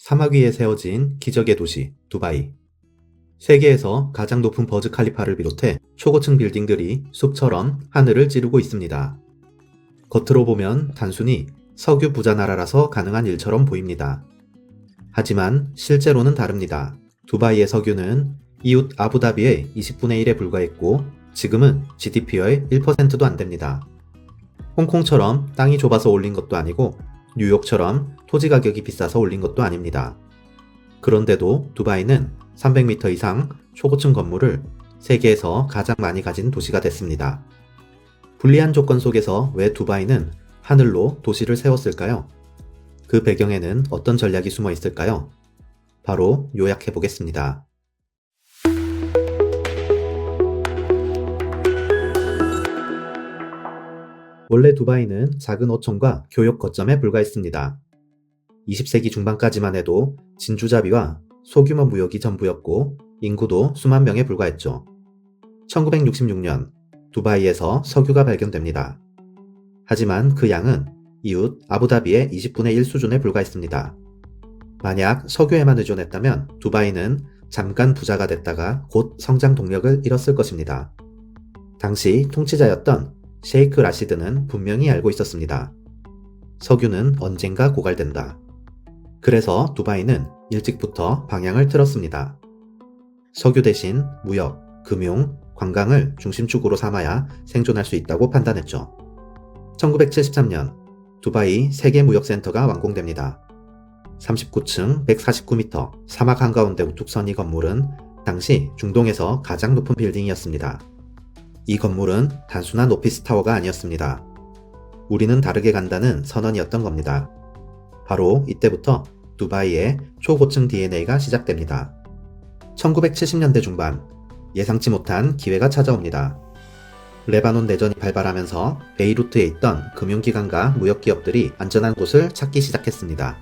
사막 위에 세워진 기적의 도시 두바이. 세계에서 가장 높은 버즈 칼리파를 비롯해 초고층 빌딩들이 숲처럼 하늘을 찌르고 있습니다. 겉으로 보면 단순히 석유 부자 나라라서 가능한 일처럼 보입니다. 하지만 실제로는 다릅니다. 두바이의 석유는 이웃 아부다비의 20분의 1에 불과했고 지금은 GDP의 1%도 안 됩니다. 홍콩처럼 땅이 좁아서 올린 것도 아니고 뉴욕처럼 토지 가격이 비싸서 올린 것도 아닙니다. 그런데도 두바이는 300m 이상 초고층 건물을 세계에서 가장 많이 가진 도시가 됐습니다. 불리한 조건 속에서 왜 두바이는 하늘로 도시를 세웠을까요? 그 배경에는 어떤 전략이 숨어 있을까요? 바로 요약해 보겠습니다. 원래 두바이는 작은 어촌과 교역 거점에 불과했습니다. 20세기 중반까지만 해도 진주잡이와 소규모 무역이 전부였고 인구도 수만 명에 불과했죠. 1966년 두바이에서 석유가 발견됩니다. 하지만 그 양은 이웃 아부다비의 20분의 1 수준에 불과했습니다. 만약 석유에만 의존했다면 두바이는 잠깐 부자가 됐다가 곧 성장 동력을 잃었을 것입니다. 당시 통치자였던 셰이크 라시드는 분명히 알고 있었습니다. 석유는 언젠가 고갈된다. 그래서 두바이는 일찍부터 방향을 틀었습니다. 석유 대신 무역, 금융, 관광을 중심축으로 삼아야 생존할 수 있다고 판단했죠. 1973년 두바이 세계무역센터가 완공됩니다. 39층 149m 사막 한가운데 우뚝 선 이 건물은 당시 중동에서 가장 높은 빌딩이었습니다. 이 건물은 단순한 오피스 타워가 아니었습니다. 우리는 다르게 간다는 선언이었던 겁니다. 바로 이때부터 두바이의 초고층 DNA가 시작됩니다. 1970년대 중반 예상치 못한 기회가 찾아옵니다. 레바논 내전이 발발하면서 베이루트에 있던 금융기관과 무역기업들이 안전한 곳을 찾기 시작했습니다.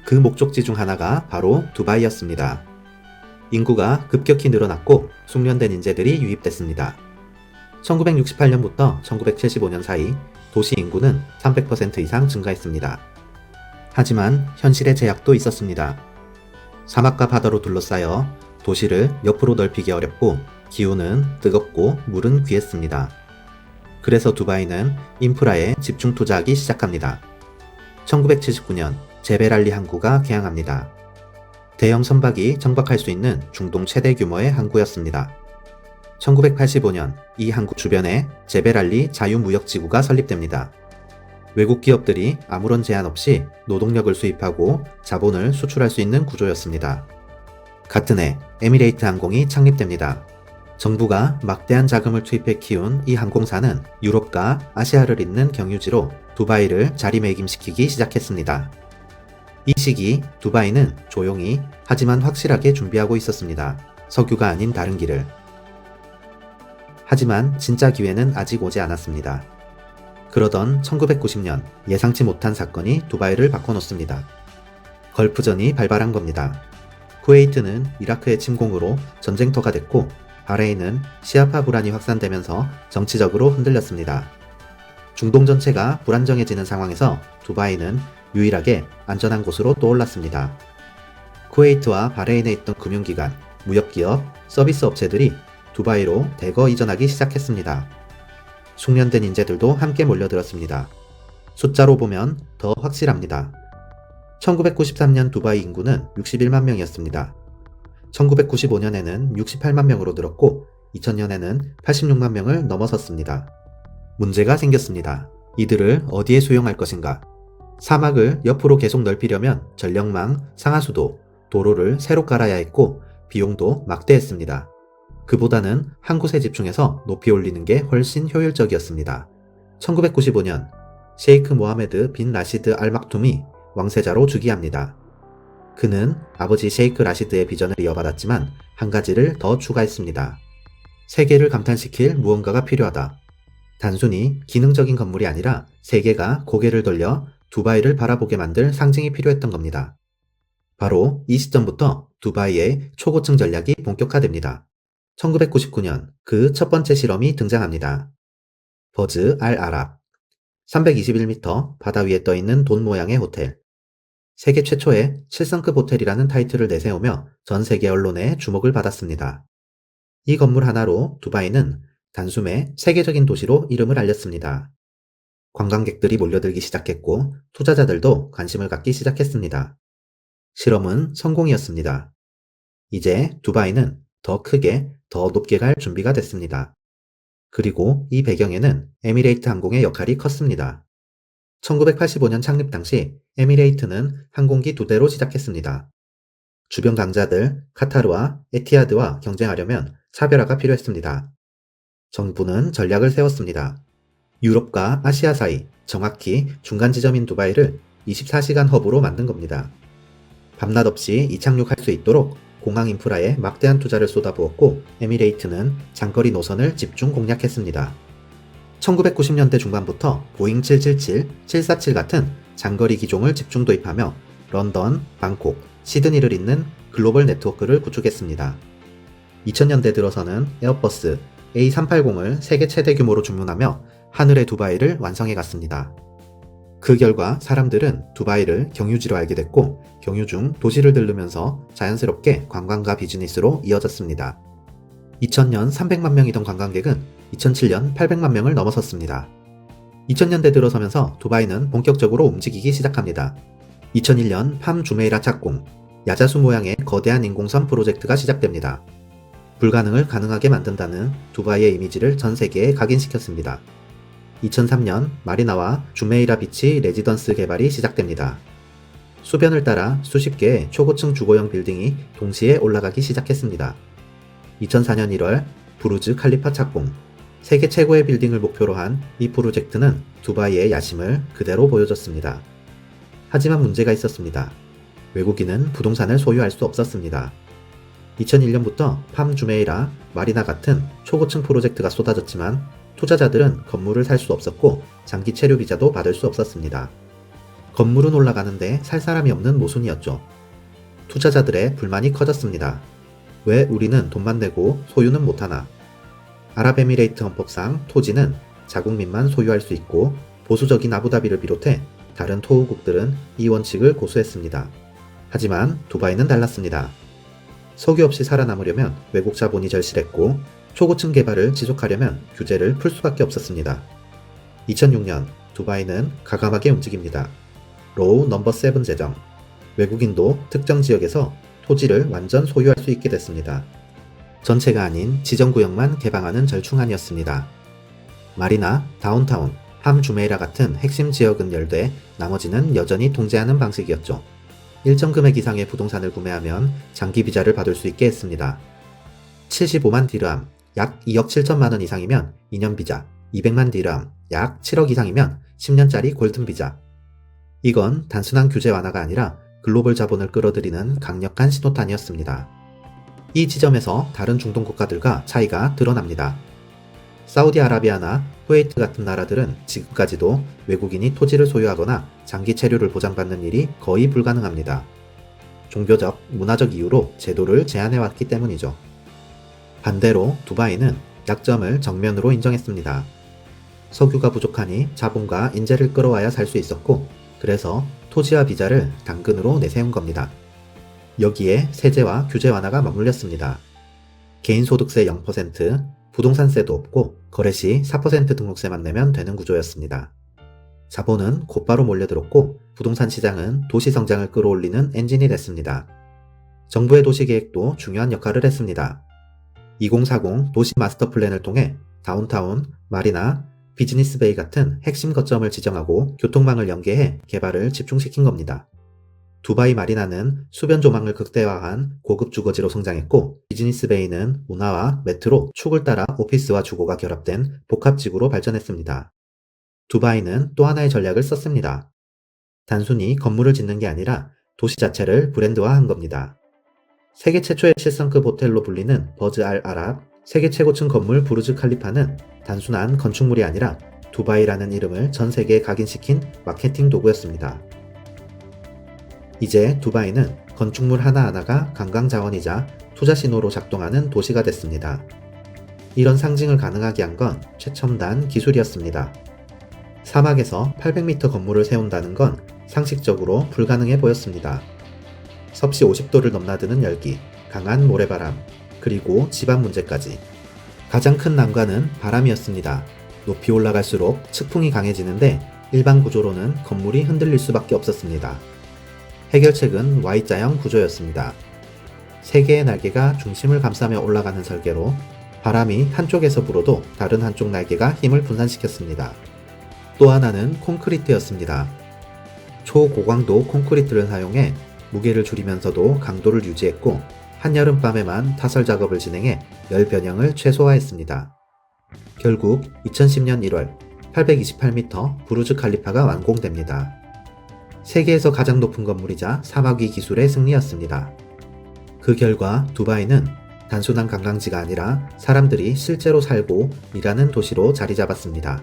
그 목적지 중 하나가 바로 두바이였습니다. 인구가 급격히 늘어났고 숙련된 인재들이 유입됐습니다. 1968년부터 1975년 사이 도시 인구는 300% 이상 증가했습니다. 하지만 현실의 제약도 있었습니다. 사막과 바다로 둘러싸여 도시를 옆으로 넓히기 어렵고 기후는 뜨겁고 물은 귀했습니다. 그래서 두바이는 인프라에 집중 투자하기 시작합니다. 1979년 제벨알리 항구가 개항합니다. 대형 선박이 정박할 수 있는 중동 최대 규모의 항구였습니다. 1985년 이 항구 주변에 제벨알리 자유무역지구가 설립됩니다. 외국 기업들이 아무런 제한 없이 노동력을 수입하고 자본을 수출할 수 있는 구조였습니다. 같은 해 에미레이트 항공이 창립됩니다. 정부가 막대한 자금을 투입해 키운 이 항공사는 유럽과 아시아를 잇는 경유지로 두바이를 자리매김시키기 시작했습니다. 이 시기 두바이는 조용히 하지만 확실하게 준비하고 있었습니다. 석유가 아닌 다른 길을. 하지만 진짜 기회는 아직 오지 않았습니다. 그러던 1990년 예상치 못한 사건이 두바이를 바꿔놓습니다. 걸프전이 발발한 겁니다. 쿠웨이트는 이라크의 침공으로 전쟁터가 됐고 바레인은 시아파 불안이 확산되면서 정치적으로 흔들렸습니다. 중동 전체가 불안정해지는 상황에서 두바이는 유일하게 안전한 곳으로 떠올랐습니다. 쿠웨이트와 바레인에 있던 금융기관, 무역기업, 서비스 업체들이 두바이로 대거 이전하기 시작했습니다. 숙련된 인재들도 함께 몰려들었습니다. 숫자로 보면 더 확실합니다. 1993년 두바이 인구는 61만 명이었습니다. 1995년에는 68만 명으로 늘었고 2000년에는 86만 명을 넘어섰습니다. 문제가 생겼습니다. 이들을 어디에 수용할 것인가? 사막을 옆으로 계속 넓히려면 전력망, 상하수도, 도로를 새로 깔아야 했고 비용도 막대했습니다. 그보다는 한 곳에 집중해서 높이 올리는 게 훨씬 효율적이었습니다. 1995년 셰이크 모하메드 빈 라시드 알 막툼이 왕세자로 즉위합니다. 그는 아버지 셰이크 라시드의 비전을 이어받았지만 한 가지를 더 추가했습니다. 세계를 감탄시킬 무언가가 필요하다. 단순히 기능적인 건물이 아니라 세계가 고개를 돌려 두바이를 바라보게 만들 상징이 필요했던 겁니다. 바로 이 시점부터 두바이의 초고층 전략이 본격화됩니다. 1999년 그 첫 번째 실험이 등장합니다. 버즈 알 아랍. 321m 바다 위에 떠있는 돈 모양의 호텔. 세계 최초의 7성급 호텔이라는 타이틀을 내세우며 전 세계 언론의 주목을 받았습니다. 이 건물 하나로 두바이는 단숨에 세계적인 도시로 이름을 알렸습니다. 관광객들이 몰려들기 시작했고 투자자들도 관심을 갖기 시작했습니다. 실험은 성공이었습니다. 이제 두바이는 더 크게, 더 높게 갈 준비가 됐습니다. 그리고 이 배경에는 에미레이트 항공의 역할이 컸습니다. 1985년 창립 당시 에미레이트는 항공기 2대로 시작했습니다. 주변 강자들 카타르와 에티하드와 경쟁하려면 차별화가 필요했습니다. 정부는 전략을 세웠습니다. 유럽과 아시아 사이, 정확히 중간 지점인 두바이를 24시간 허브로 만든 겁니다. 밤낮 없이 이착륙할 수 있도록 공항 인프라에 막대한 투자를 쏟아부었고 에미레이트는 장거리 노선을 집중 공략했습니다. 1990년대 중반부터 보잉 777, 747 같은 장거리 기종을 집중 도입하며 런던, 방콕, 시드니를 잇는 글로벌 네트워크를 구축했습니다. 2000년대 들어서는 에어버스 A380을 세계 최대 규모로 주문하며 하늘의 두바이를 완성해 갔습니다. 그 결과 사람들은 두바이를 경유지로 알게 됐고 경유 중 도시를 들르면서 자연스럽게 관광과 비즈니스로 이어졌습니다. 2000년 300만 명이던 관광객은 2007년 800만 명을 넘어섰습니다. 2000년대 들어서면서 두바이는 본격적으로 움직이기 시작합니다. 2001년 팜 주메이라 착공, 야자수 모양의 거대한 인공섬 프로젝트가 시작됩니다. 불가능을 가능하게 만든다는 두바이의 이미지를 전 세계에 각인시켰습니다. 2003년 마리나와 주메이라 비치 레지던스 개발이 시작됩니다. 수변을 따라 수십 개의 초고층 주거용 빌딩이 동시에 올라가기 시작했습니다. 2004년 1월 부르즈 칼리파 착공, 세계 최고의 빌딩을 목표로 한 이 프로젝트는 두바이의 야심을 그대로 보여줬습니다. 하지만 문제가 있었습니다. 외국인은 부동산을 소유할 수 없었습니다. 2001년부터 팜 주메이라, 마리나 같은 초고층 프로젝트가 쏟아졌지만 투자자들은 건물을 살 수 없었고 장기 체류 비자도 받을 수 없었습니다. 건물은 올라가는데 살 사람이 없는 모순이었죠. 투자자들의 불만이 커졌습니다. 왜 우리는 돈만 내고 소유는 못하나? 아랍에미레이트 헌법상 토지는 자국민만 소유할 수 있고 보수적인 아부다비를 비롯해 다른 토우국들은 이 원칙을 고수했습니다. 하지만 두바이는 달랐습니다. 석유 없이 살아남으려면 외국 자본이 절실했고 초고층 개발을 지속하려면 규제를 풀 수밖에 없었습니다. 2006년 두바이는 가감하게 움직입니다. 로우 넘버 7 제정, 외국인도 특정 지역에서 토지를 완전 소유할 수 있게 됐습니다. 전체가 아닌 지정구역만 개방하는 절충안이었습니다. 마리나, 다운타운, 함 주메이라 같은 핵심 지역은 열되 나머지는 여전히 통제하는 방식이었죠. 일정 금액 이상의 부동산을 구매하면 장기 비자를 받을 수 있게 했습니다. 75만 디르함, 약 2억 7천만 원 이상이면 2년 비자, 200만 디르함, 약 7억 이상이면 10년짜리 골든 비자. 이건 단순한 규제 완화가 아니라 글로벌 자본을 끌어들이는 강력한 신호탄이었습니다. 이 지점에서 다른 중동 국가들과 차이가 드러납니다. 사우디아라비아나 쿠웨이트 같은 나라들은 지금까지도 외국인이 토지를 소유하거나 장기 체류를 보장받는 일이 거의 불가능합니다. 종교적, 문화적 이유로 제도를 제한해왔기 때문이죠. 반대로 두바이는 약점을 정면으로 인정했습니다. 석유가 부족하니 자본과 인재를 끌어와야 살 수 있었고 그래서 토지와 비자를 당근으로 내세운 겁니다. 여기에 세제와 규제 완화가 맞물렸습니다. 개인소득세 0%, 부동산세도 없고 거래 시 4% 등록세만 내면 되는 구조였습니다. 자본은 곧바로 몰려들었고 부동산 시장은 도시 성장을 끌어올리는 엔진이 됐습니다. 정부의 도시계획도 중요한 역할을 했습니다. 2040 도시 마스터 플랜을 통해 다운타운, 마리나, 비즈니스베이 같은 핵심 거점을 지정하고 교통망을 연계해 개발을 집중시킨 겁니다. 두바이 마리나는 수변 조망을 극대화한 고급 주거지로 성장했고 비즈니스베이는 운하와 메트로, 축을 따라 오피스와 주거가 결합된 복합지구로 발전했습니다. 두바이는 또 하나의 전략을 썼습니다. 단순히 건물을 짓는 게 아니라 도시 자체를 브랜드화한 겁니다. 세계 최초의 7성급 호텔로 불리는 버즈 알 아랍, 세계 최고층 건물 부르즈 칼리파는 단순한 건축물이 아니라 두바이라는 이름을 전 세계에 각인시킨 마케팅 도구였습니다. 이제 두바이는 건축물 하나하나가 관광 자원이자 투자 신호로 작동하는 도시가 됐습니다. 이런 상징을 가능하게 한 건 최첨단 기술이었습니다. 사막에서 800m 건물을 세운다는 건 상식적으로 불가능해 보였습니다. 섭씨 50도를 넘나드는 열기, 강한 모래바람, 그리고 집안 문제까지. 가장 큰 난관은 바람이었습니다. 높이 올라갈수록 측풍이 강해지는데 일반 구조로는 건물이 흔들릴 수밖에 없었습니다. 해결책은 Y자형 구조였습니다. 세 개의 날개가 중심을 감싸며 올라가는 설계로 바람이 한쪽에서 불어도 다른 한쪽 날개가 힘을 분산시켰습니다. 또 하나는 콘크리트였습니다. 초고강도 콘크리트를 사용해 무게를 줄이면서도 강도를 유지했고 한여름밤에만 타설 작업을 진행해 열 변형을 최소화했습니다. 결국 2010년 1월 828m 부르즈 칼리파가 완공됩니다. 세계에서 가장 높은 건물이자 사막 위 기술의 승리였습니다. 그 결과 두바이는 단순한 관광지가 아니라 사람들이 실제로 살고 일하는 도시로 자리 잡았습니다.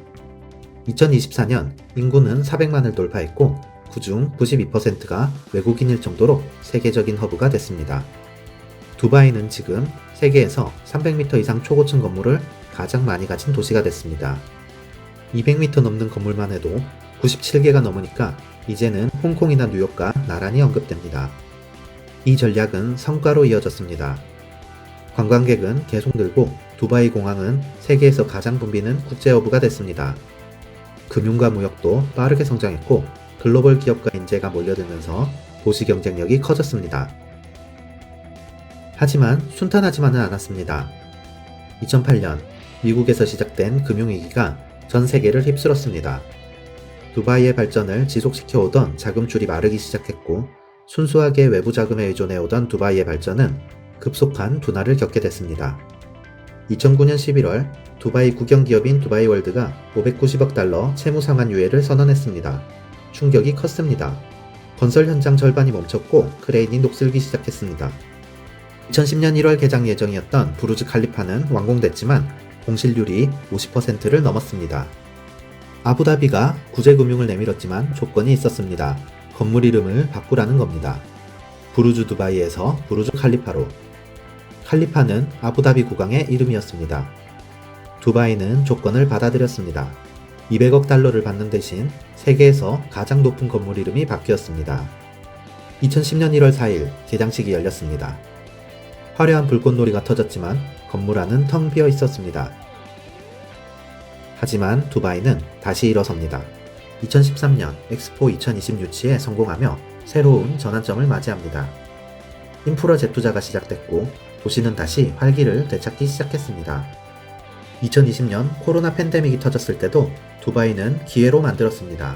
2024년 인구는 400만을 돌파했고 그중 92%가 외국인일 정도로 세계적인 허브가 됐습니다. 두바이는 지금 세계에서 300m 이상 초고층 건물을 가장 많이 가진 도시가 됐습니다. 200m 넘는 건물만 해도 97개가 넘으니까 이제는 홍콩이나 뉴욕과 나란히 언급됩니다. 이 전략은 성과로 이어졌습니다. 관광객은 계속 늘고 두바이 공항은 세계에서 가장 붐비는 국제허브가 됐습니다. 금융과 무역도 빠르게 성장했고 글로벌 기업과 인재가 몰려들면서 도시 경쟁력이 커졌습니다. 하지만 순탄하지만은 않았습니다. 2008년 미국에서 시작된 금융위기가 전 세계를 휩쓸었습니다. 두바이의 발전을 지속시켜오던 자금줄이 마르기 시작했고 순수하게 외부 자금에 의존해오던 두바이의 발전은 급속한 둔화를 겪게 됐습니다. 2009년 11월 두바이 국영기업인 두바이월드가 590억 달러 채무상환 유예를 선언했습니다. 충격이 컸습니다. 건설 현장 절반이 멈췄고 크레인이 녹슬기 시작했습니다. 2010년 1월 개장 예정이었던 부르즈 칼리파는 완공됐지만 공실률이 50%를 넘었습니다. 아부다비가 구제금융을 내밀었지만 조건이 있었습니다. 건물 이름을 바꾸라는 겁니다. 부르즈 두바이에서 부르즈 칼리파로. 칼리파는 아부다비 국왕의 이름이었습니다. 두바이는 조건을 받아들였습니다. 200억 달러를 받는 대신 세계에서 가장 높은 건물 이름이 바뀌었습니다. 2010년 1월 4일 개장식이 열렸습니다. 화려한 불꽃놀이가 터졌지만 건물 안은 텅 비어 있었습니다. 하지만 두바이는 다시 일어섭니다. 2013년 엑스포 2020 유치에 성공하며 새로운 전환점을 맞이합니다. 인프라 재투자가 시작됐고 도시는 다시 활기를 되찾기 시작했습니다. 2020년 코로나 팬데믹이 터졌을 때도 두바이는 기회로 만들었습니다.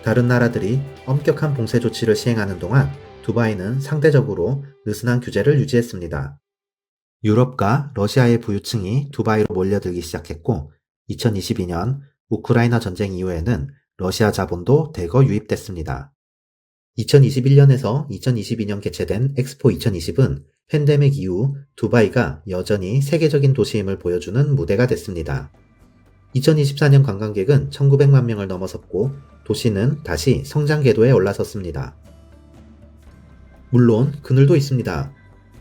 다른 나라들이 엄격한 봉쇄 조치를 시행하는 동안 두바이는 상대적으로 느슨한 규제를 유지했습니다. 유럽과 러시아의 부유층이 두바이로 몰려들기 시작했고 2022년 우크라이나 전쟁 이후에는 러시아 자본도 대거 유입됐습니다. 2021년에서 2022년 개최된 엑스포 2020은 팬데믹 이후 두바이가 여전히 세계적인 도시임을 보여주는 무대가 됐습니다. 2024년 관광객은 1900만 명을 넘어섰고 도시는 다시 성장 궤도에 올라섰습니다. 물론 그늘도 있습니다.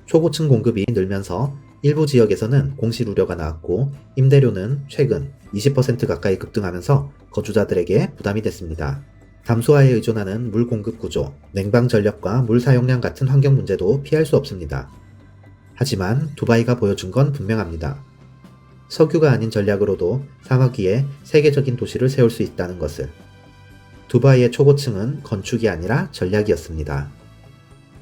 초고층 공급이 늘면서 일부 지역에서는 공실 우려가 나왔고 임대료는 최근 20% 가까이 급등하면서 거주자들에게 부담이 됐습니다. 담소화에 의존하는 물 공급 구조, 냉방 전력과 물 사용량 같은 환경 문제도 피할 수 없습니다. 하지만 두바이가 보여준 건 분명합니다. 석유가 아닌 전략으로도 사막 위에 세계적인 도시를 세울 수 있다는 것을. 두바이의 초고층은 건축이 아니라 전략이었습니다.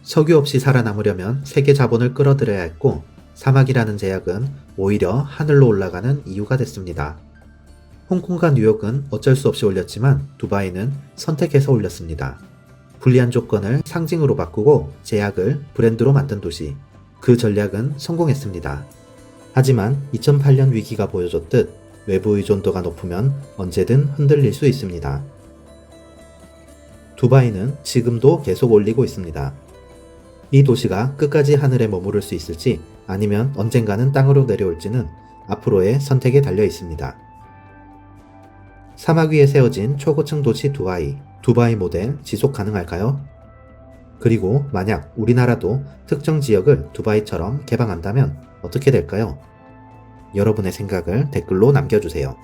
석유 없이 살아남으려면 세계 자본을 끌어들여야 했고 사막이라는 제약은 오히려 하늘로 올라가는 이유가 됐습니다. 홍콩과 뉴욕은 어쩔 수 없이 올렸지만 두바이는 선택해서 올렸습니다. 불리한 조건을 상징으로 바꾸고 제약을 브랜드로 만든 도시. 그 전략은 성공했습니다. 하지만 2008년 위기가 보여줬듯 외부 의존도가 높으면 언제든 흔들릴 수 있습니다. 두바이는 지금도 계속 올리고 있습니다. 이 도시가 끝까지 하늘에 머무를 수 있을지 아니면 언젠가는 땅으로 내려올지는 앞으로의 선택에 달려 있습니다. 사막 위에 세워진 초고층 도시 두바이 모델 지속 가능할까요? 그리고 만약 우리나라도 특정 지역을 두바이처럼 개방한다면 어떻게 될까요? 여러분의 생각을 댓글로 남겨주세요.